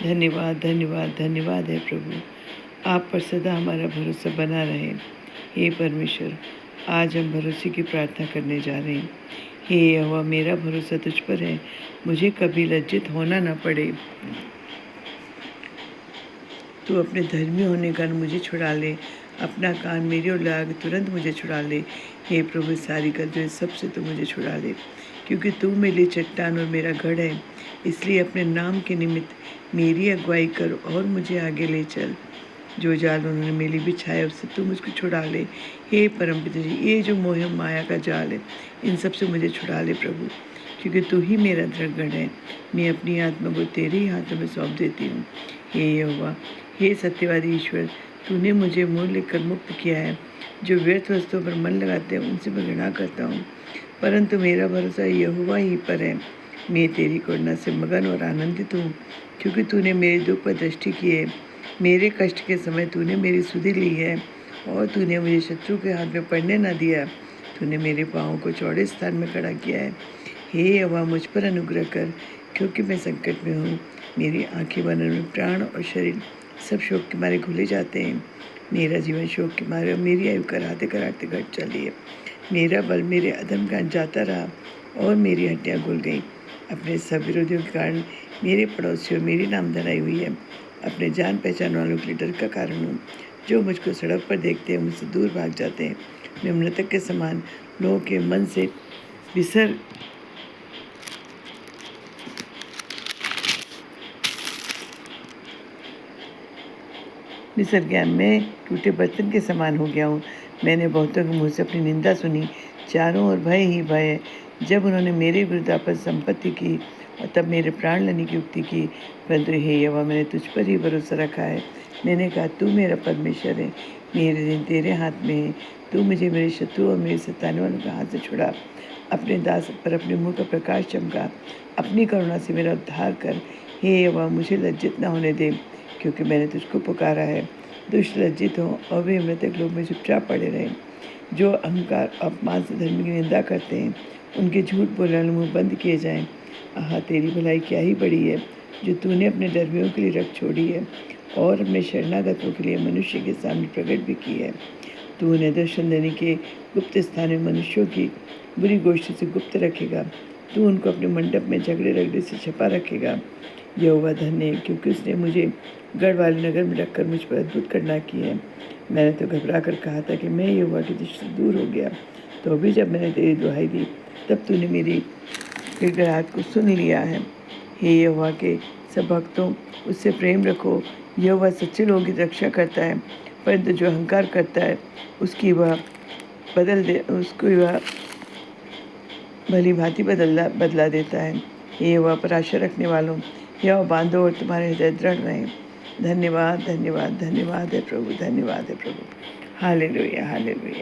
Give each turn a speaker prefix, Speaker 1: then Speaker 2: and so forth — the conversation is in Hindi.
Speaker 1: धन्यवाद, धन्यवाद, धन्यवाद है प्रभु। आप पर सदा हमारा भरोसा बना रहे। हे परमेश्वर, आज हम भरोसे की प्रार्थना करने जा रहे हैं। हे यहोवा, मेरा भरोसा तुझ पर है, मुझे कभी लज्जित होना न पड़े। तू अपने धर्मी होने का मुझे छुड़ा ले, अपना कान मेरी ओर लगा के तुरंत मुझे छुड़ा ले। हे प्रभु, सारी गलतियों सबसे तू मुझे छुड़ा ले, क्योंकि तू मेरे लिए चट्टान और मेरा गढ़ है। इसलिए अपने नाम के निमित्त मेरी अगुवाई कर और मुझे आगे ले चल। जो जाल उन्होंने मेरे लिए बिछाया उससे तू मुझको छुड़ा ले। हे परमपिता जी, ये जो मोह माया का जाल है, इन सब से मुझे छुड़ा ले प्रभु, क्योंकि तू ही मेरा दृढ़ है। मैं अपनी आत्मा को तेरे ही हाथों में सौंप देती हूँ। हे यहोवा, हे सत्यवादी ईश्वर, तूने मुझे मोह लेकर मुक्त किया है। जो व्यर्थ वस्तुओं पर मन लगाते हैं उनसे मैं घृणा करता हूँ, परंतु मेरा भरोसा यहोवा ही पर है। मैं तेरी करुणा से मगन और आनंदित हूँ, क्योंकि तूने मेरे दुख पर दृष्टि की है। मेरे कष्ट के समय तूने मेरी सुधि ली है, और तूने मुझे शत्रु के हाथ में पड़ने न दिया। तूने मेरे पाँवों को चौड़े स्थान में खड़ा किया है। हे यहोवा, मुझ पर अनुग्रह कर, क्योंकि मैं संकट में हूँ। मेरी आंखें बनन में प्राण और शरीर सब शोक के मारे घुले जाते हैं। मेरा जीवन शोक के मारे और मेरी आयु कराहते कराहते घट चली है। मेरा बल मेरे अधम का जाता रहा और मेरी हड्डियाँ घुल गईं। अपने सब विरोधियों के कारण मेरे पड़ोसियों मेरी नाम धराई हुई है। अपने जान पहचान वालों के लिए डर का कारण हूँ। जो मुझको सड़क पर देखते हैं मुझसे दूर भाग जाते हैं। मैं मृतक के समान लोगों के मन से बिसर निसर गया। मैं टूटे बर्तन के समान हो गया हूँ। मैंने बहुतों के मुँह से अपनी निंदा सुनी। चारों ओर भय ही भय है। जब उन्होंने मेरे विरुद्ध आपस संपत्ति की और तब मेरे प्राण लेने की युक्ति की, परंतु हे यहोवा, मैंने तुझ पर ही भरोसा रखा है। मैंने कहा, तू मेरा परमेश्वर है, मेरे दिन तेरे हाथ में है। तू मुझे मेरे शत्रु और मेरे सताने वालों के हाथ से छुड़ा। अपने दास पर अपने मुँह का प्रकाश चमका। अपनी करुणा से मेरा उद्धार कर। हे यहोवा, मुझे लज्जित न होने दे, क्योंकि मैंने तुझको पुकारा है। दुष्ट लज्जित हों और वे मृतक लोग में चुपचाप पड़े रहें। जो अहंकार अपमान से धर्म की निंदा करते हैं, उनके झूठ बोलने वाले मुँह बंद किए जाएं। आह, तेरी भलाई क्या ही बड़ी है, जो तूने अपने धर्मियों के लिए रख छोड़ी है और अपने शरणागतों के लिए मनुष्य के सामने प्रकट भी की है। तू उन्हें दर्शन देने के गुप्त स्थान में मनुष्यों की बुरी गोष्ठी से गुप्त रखेगा। तू उनको अपने मंडप में झगड़े रगड़े से छपा रखेगा। यहोवा धन्य है, क्योंकि उसने मुझे गढ़ वाले नगर में रखकर मुझ पर अद्भुत करना की है। मैंने तो घबरा कर कहा था कि मैं यहोवा की दृष्टि से दूर हो गया, तो अभी जब मैंने तेरी दुहाई दी तब तूने मेरी गिड़गिड़ाहट को सुन लिया है। हे यहोवा के सब भक्तों, उससे प्रेम रखो। यहोवा सच्चे लोगों की रक्षा करता है, परंतु जो अहंकार करता है उसको वह भली भांति बदला देता है। हे यहोवा पर आशा रखने वालों, यहोवा बांधो और तुम्हारे हृदय दृढ़ रहें। धन्यवाद, धन्यवाद, धन्यवाद है प्रभु, धन्यवाद है प्रभु। Hallelujah, hallelujah.